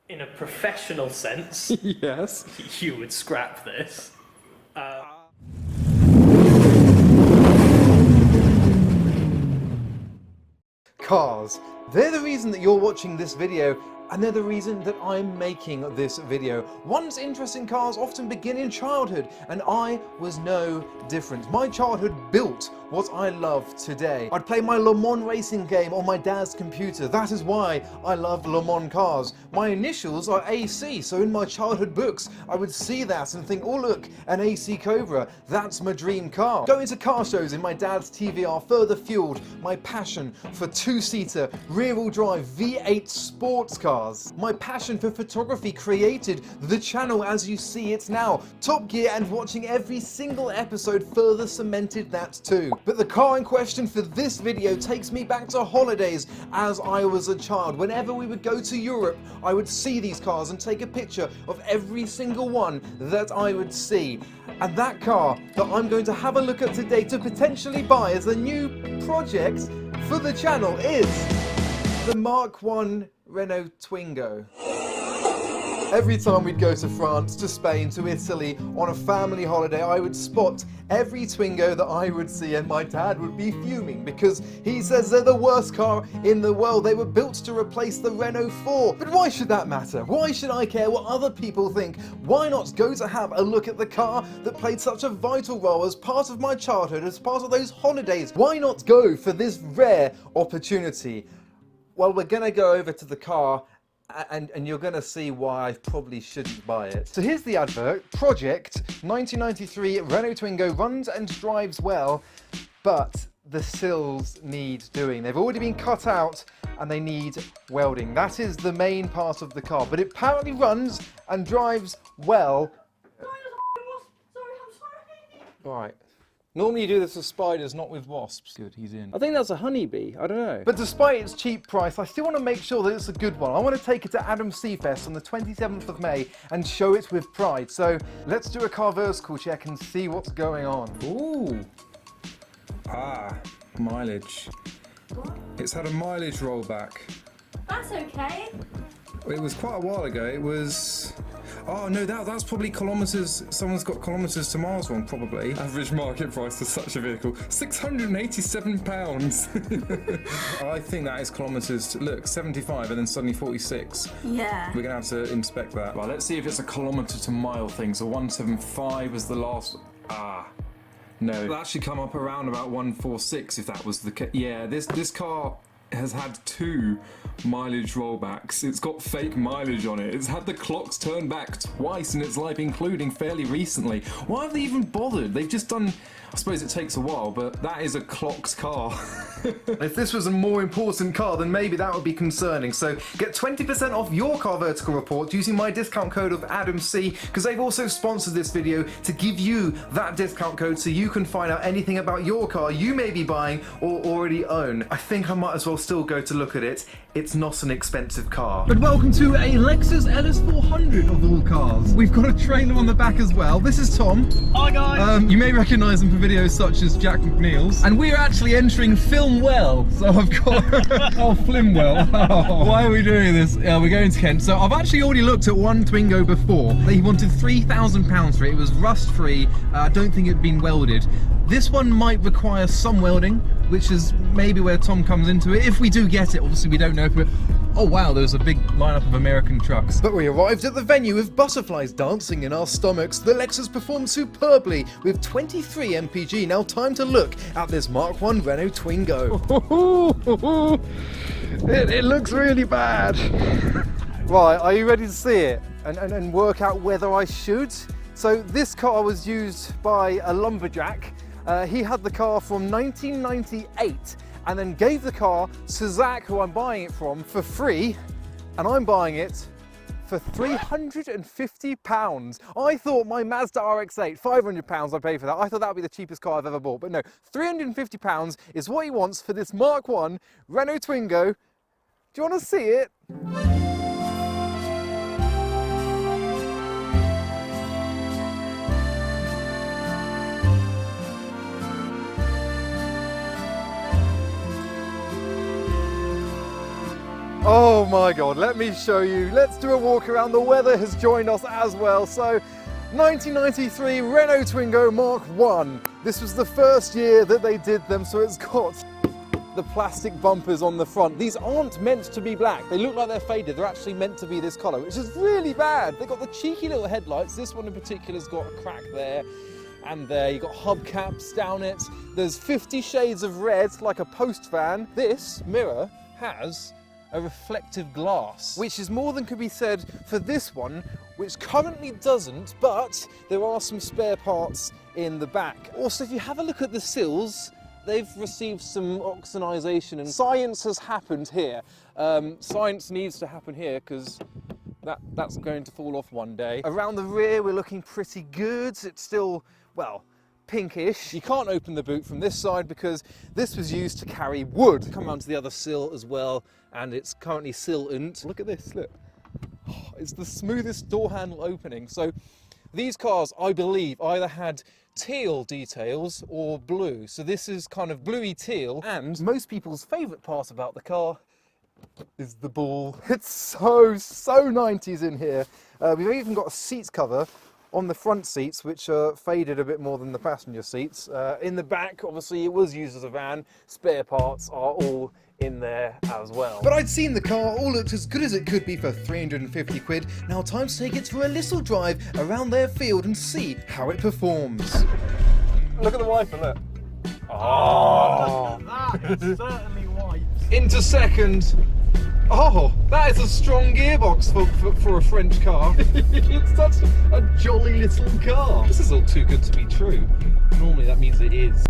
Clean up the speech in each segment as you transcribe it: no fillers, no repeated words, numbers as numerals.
in a professional sense, Yes. you would scrap this. Cars. They're the reason that you're watching this video, and they're the reason that I'm making this video. One's interest in cars often begin in childhood, and I was no different. My childhood built what I love today. I'd play my Le Mans racing game on my dad's computer. That is why I love Le Mans cars. My initials are AC, so in my childhood books, I would see that and think, oh look, an AC Cobra, that's my dream car. Going to car shows in my dad's TVR further fueled my passion for two-seater, rear-wheel drive V8 sports cars. My passion for photography created the channel as you see it now. Top Gear and watching every single episode further cemented that too. But the car in question for this video takes me back to holidays as I was a child. Whenever we would go to Europe, I would see these cars and take a picture of every single one that I would see. And that car that I'm going to have a look at today to potentially buy as a new project for the channel is the Mark I Renault Twingo. Every time we'd go to France, to Spain, to Italy on a family holiday, I would spot every Twingo that I would see, and my dad would be fuming because he says they're the worst car in the world. They were built to replace the Renault 4. But why should that matter? Why should I care what other people think? Why not go to have a look at the car that played such a vital role as part of my childhood, as part of those holidays? Why not go for this rare opportunity? Well, we're gonna go over to the car and you're going to see why I probably shouldn't buy it. So here's the advert. Project 1993 Renault Twingo runs and drives well, but the sills need doing. They've already been cut out and they need welding. That is the main part of the car, but it apparently runs and drives well. Sorry, I'm sorry. Right. Normally you do this with spiders, not with wasps. Good, he's in. I think that's a honeybee, I don't know. But despite its cheap price, I still want to make sure that it's a good one. I want to take it to Adam Seafest on the 27th of May and show it with pride. So let's do a car vertical check and see what's going on. Ooh. Mileage. What? It's had a mileage rollback. That's okay. It was quite a while ago. It was... Oh no, that's probably kilometres. Someone's got kilometres to miles wrong, probably. Average market price for such a vehicle, £687. I think that is kilometres. Look, 75 and then suddenly 46. Yeah. We're gonna have to inspect that. Well, let's see if it's a kilometre to mile thing. So 175 was the last. No. It'll actually come up around about 146 if that was the case. Yeah, this car has had 2 mileage rollbacks. It's got fake mileage on it. It's had the clocks turned back twice in its life, including fairly recently. Why have they even bothered? They've just done... I suppose it takes a while, but that is a clocked car. If this was a more important car, then maybe that would be concerning. So get 20% off your car vertical report using my discount code of AdamC, because they've also sponsored this video to give you that discount code so you can find out anything about your car you may be buying or already own. I think I might as well still go to look at it. It's not an expensive car. But welcome to a Lexus LS400 of all cars. We've got a trailer on the back as well. This is Tom. Hi guys! You may recognise him for videos such as Jack McNeil's. And we're actually entering Filmwell. So I've got... oh, Flimwell. Oh. Why are we doing this? We're going to Kent. So I've actually already looked at one Twingo before. He wanted £3,000 for it. It was rust-free. I don't think it'd been welded. This one might require some welding, which is maybe where Tom comes into it. If we do get it, obviously we don't know if we're... Oh wow, there's a big lineup of American trucks. But we arrived at the venue with butterflies dancing in our stomachs. The Lexus performed superbly with 23 mpg. Now time to look at this Mark I Renault Twingo. It looks really bad. Right, are you ready to see it and work out whether I should? So this car was used by a lumberjack. He had the car from 1998 and then gave the car to Zach, who I'm buying it from, for free, and I'm buying it for £350. I thought my Mazda RX-8, £500 I paid for that. I thought that would be the cheapest car I've ever bought, but no, £350 is what he wants for this Mark I Renault Twingo. Do you want to see it? Oh my God, let me show you. Let's do a walk around. The weather has joined us as well. So 1993 Renault Twingo Mark 1. This was the first year that they did them, so it's got the plastic bumpers on the front. These aren't meant to be black. They look like they're faded. They're actually meant to be this colour, which is really bad. They've got the cheeky little headlights. This one in particular's got a crack there and there. You've got hubcaps down it. There's 50 shades of red, like a post van. This mirror has a reflective glass, which is more than could be said for this one, which currently doesn't, but there are some spare parts in the back. Also, if you have a look at the sills, they've received some oxidization, and science has happened here. Science needs to happen here because that's going to fall off one day. Around the rear, we're looking pretty good. It's still, well, pinkish. You can't open the boot from this side because this was used to carry wood. Come around to the other sill as well, and it's currently sill-ant. Look at this, look. Oh, it's the smoothest door handle opening. So these cars, I believe, either had teal details or blue. So this is kind of bluey teal, and most people's favourite part about the car is the ball. It's so 90s in here. We've even got a seats cover on the front seats, which are faded a bit more than the passenger seats. In the back, obviously, it was used as a van. Spare parts are all in there as well. But I'd seen the car, all looked as good as it could be for 350 quid. Now time to take it for a little drive around their field and see how it performs. Look at the wiper, look. Oh, That is certainly white. into second. Oh, that is a strong gearbox for a French car. It's such a jolly little car. This is all too good to be true. Normally that means it is.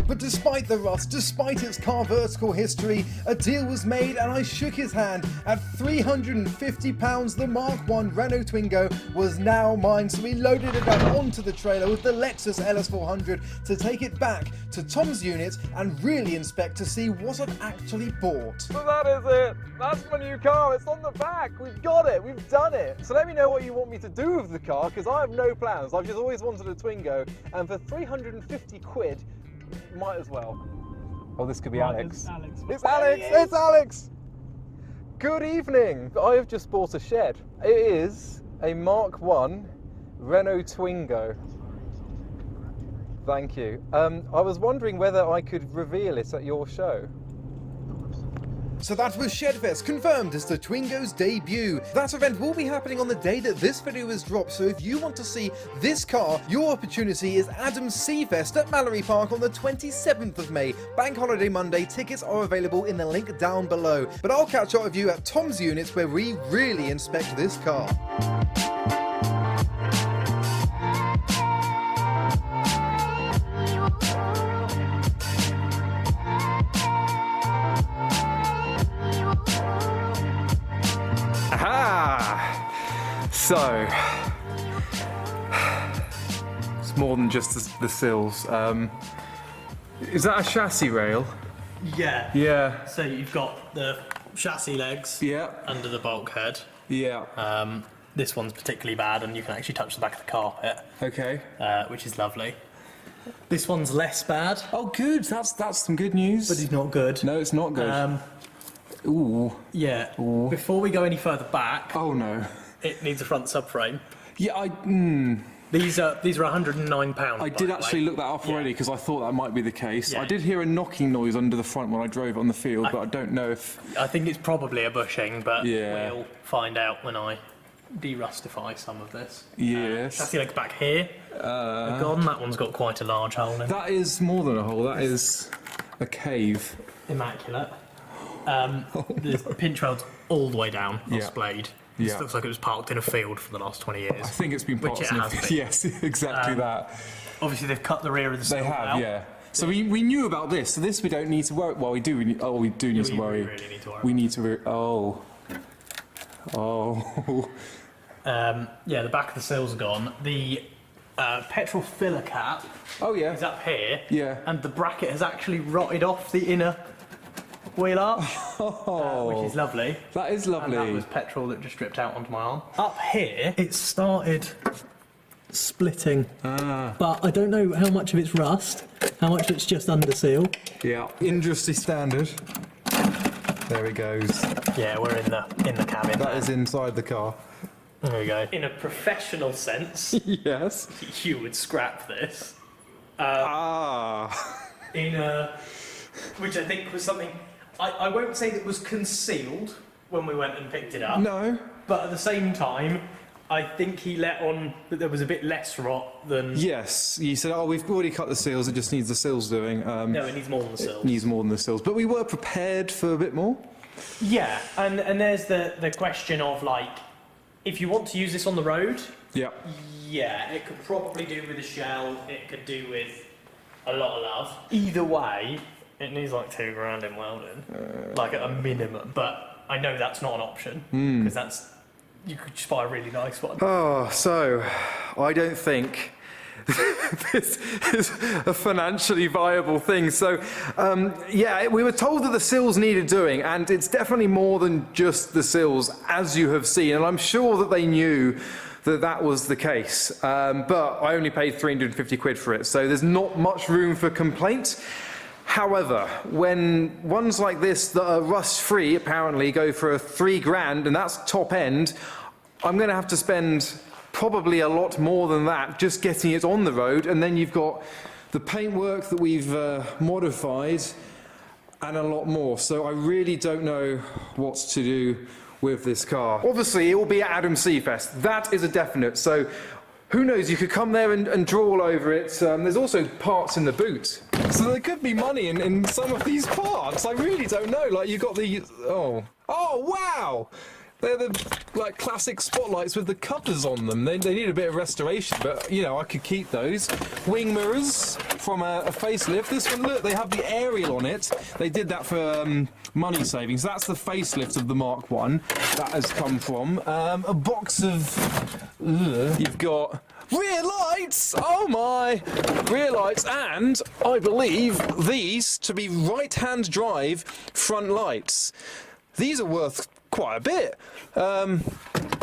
But despite the rust, despite its car vertical history, a deal was made and I shook his hand. At £350, the Mark 1 Renault Twingo was now mine, so we loaded it up onto the trailer with the Lexus LS400 to take it back to Tom's unit and really inspect to see what I've actually bought. So that is it. That's my new car. It's on the back. We've got it. We've done it. So let me know what you want me to do with the car, because I have no plans. I've just always wanted a Twingo, and for 350 quid, might as well. Oh, this could be Alex. It's Alex! It's Alex! Good evening! I have just bought a shed. It is a Mark 1 Renault Twingo. Thank you. I was wondering whether I could reveal it at your show. So that was Shedfest, confirmed as the Twingo's debut. That event will be happening on the day that this video is dropped, so if you want to see this car, your opportunity is Adam's Seafest at Mallory Park on the 27th of May. Bank Holiday Monday, tickets are available in the link down below. But I'll catch up with you at Tom's unit where we really inspect this car. So, it's more than just the sills. Is that a chassis rail? Yeah. Yeah. So you've got the chassis legs under the bulkhead. Yeah. This one's particularly bad, and you can actually touch the back of the carpet. Okay. Which is lovely. This one's less bad. Oh, good. That's some good news. But it's not good. No, it's not good. Ooh. Yeah. Ooh. Before we go any further back, oh no. It needs a front subframe. Yeah, These are £109. I did actually look that up already because I thought that might be the case. Yeah. I did hear a knocking noise under the front when I drove it on the field, but I don't know if... I think it's probably a bushing, but Yeah. we'll find out when I de-rustify some of this. Yes. Chassis legs back here are gone. That one's got quite a large hole in it. That is more than a hole, that is a cave. Immaculate. The pinch weld's all the way down, not Yeah. splayed. Yeah. It looks like it was parked in a field for the last 20 years. I think it's been Which parked it in has been. Yes, exactly that. Obviously, they've cut the rear of the They sill have, out. yeah. So we knew about this, so this we don't need to worry. Well, we do. We do need to worry. We really need to worry. We need to. Oh. Yeah, the back of the sills are gone. The petrol filler cap Oh yeah. is up here. Yeah. And the bracket has actually rotted off the inner wheel arch, which is lovely. That is lovely. And that was petrol that just dripped out onto my arm. Up here, it started splitting, but I don't know how much of it's rust, how much of it's just under seal. Yeah. Industry standard. There it goes. Yeah, we're in the cabin. That is inside the car. There we go. In a professional sense, Yes. you would scrap this. Which I think was something. I won't say that was concealed when we went and picked it up. No. But at the same time, I think he let on that there was a bit less rot than. Yes. You said, oh, we've already cut the seals. It just needs the seals doing. No, it needs more than the sills. It needs more than the seals. But we were prepared for a bit more. Yeah, and there's the question of like, if you want to use this on the road, Yeah. yeah, it could probably do with a shell. It could do with a lot of love. Either way, it needs like £2,000 in welding, like at a minimum. But I know that's not an option because you could just buy a really nice one. Oh, so I don't think this is a financially viable thing. So, yeah, we were told that the sills needed doing, and it's definitely more than just the sills, as you have seen. And I'm sure that they knew that that was the case. But I only paid 350 quid for it, so there's not much room for complaint. However, when ones like this that are rust-free apparently go for $3,000, and that's top end, I'm going to have to spend probably a lot more than that just getting it on the road, and then you've got the paintwork that we've modified and a lot more. So I really don't know what to do with this car. Obviously, it will be at Adam Seafest. That is a definite. So who knows, you could come there and draw all over it. There's also parts in the boot. So there could be money in some of these parts. I really don't know. Like, you got the... Oh, wow! They're the, like, classic spotlights with the covers on them. They need a bit of restoration, but, you know, I could keep those. Wing mirrors from a facelift. This one, look, they have the aerial on it. They did that for money savings. That's the facelift of the Mark 1 that has come from. A box of... You've got rear lights! Oh my! Rear lights, and I believe these to be right-hand drive front lights. These are worth quite a bit.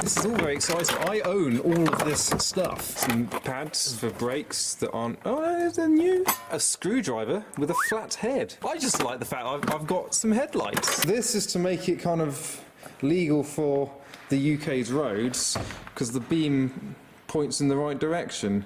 This is all very exciting. I own all of this stuff. Some pads for brakes that aren't... Oh, they're new. A screwdriver with a flat head. I just like the fact I've got some headlights. This is to make it kind of legal for the UK's roads, because the beam points in the right direction.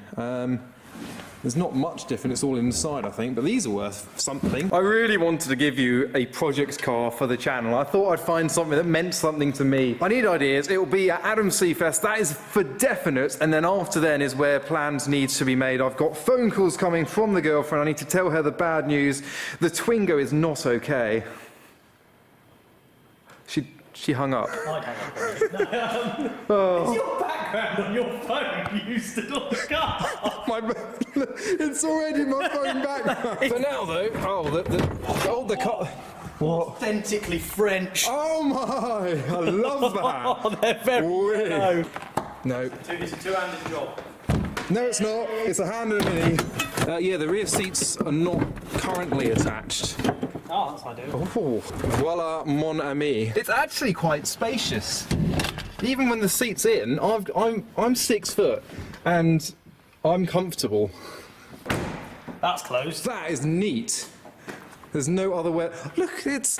There's not much different, it's all inside, I think, but these are worth something. I really wanted to give you a project car for the channel. I thought I'd find something that meant something to me. I need ideas. It will be at Adam Seafest, that is for definite, and then after then is where plans need to be made. I've got phone calls coming from the girlfriend. I need to tell her the bad news. The Twingo is not okay. She hung up. I'd hang up on it. Is your background on your phone used to on the car? It's already my phone background. For now, though, the car. What? Authentically French. Oh my! I love that. Oh, they're very... No. It's a two-handed job. No, it's not. It's a hand and a mini. Yeah, the rear seats are not currently attached. Oh, that's ideal. Oh, voila, mon ami. It's actually quite spacious. Even when the seat's in, I'm 6 foot, and I'm comfortable. That's close. That is neat. There's no other way. Look, it's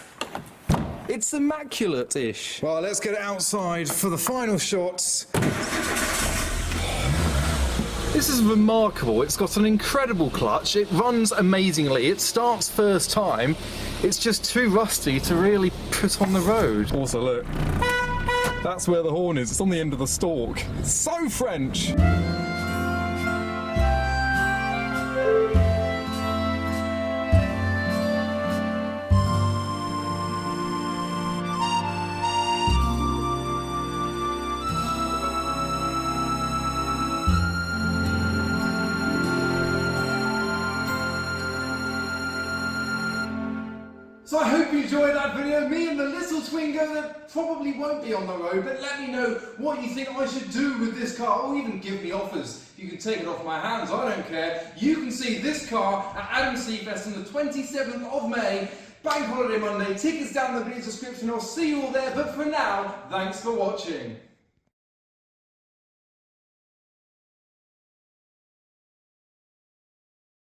immaculate-ish. Well, let's get it outside for the final shots. This is remarkable. It's got an incredible clutch. It runs amazingly. It starts first time. It's just too rusty to really put on the road. Also, look. That's where the horn is. It's on the end of the stalk. It's so French. So I hope you enjoyed that video. Me and the little Twingo that probably won't be on the road, but let me know what you think I should do with this car, or even give me offers. You can take it off my hands, I don't care. You can see this car at Adam Seafest on the 27th of May, Bank Holiday Monday. Tickets down in the video description. I'll see you all there, but for now, thanks for watching.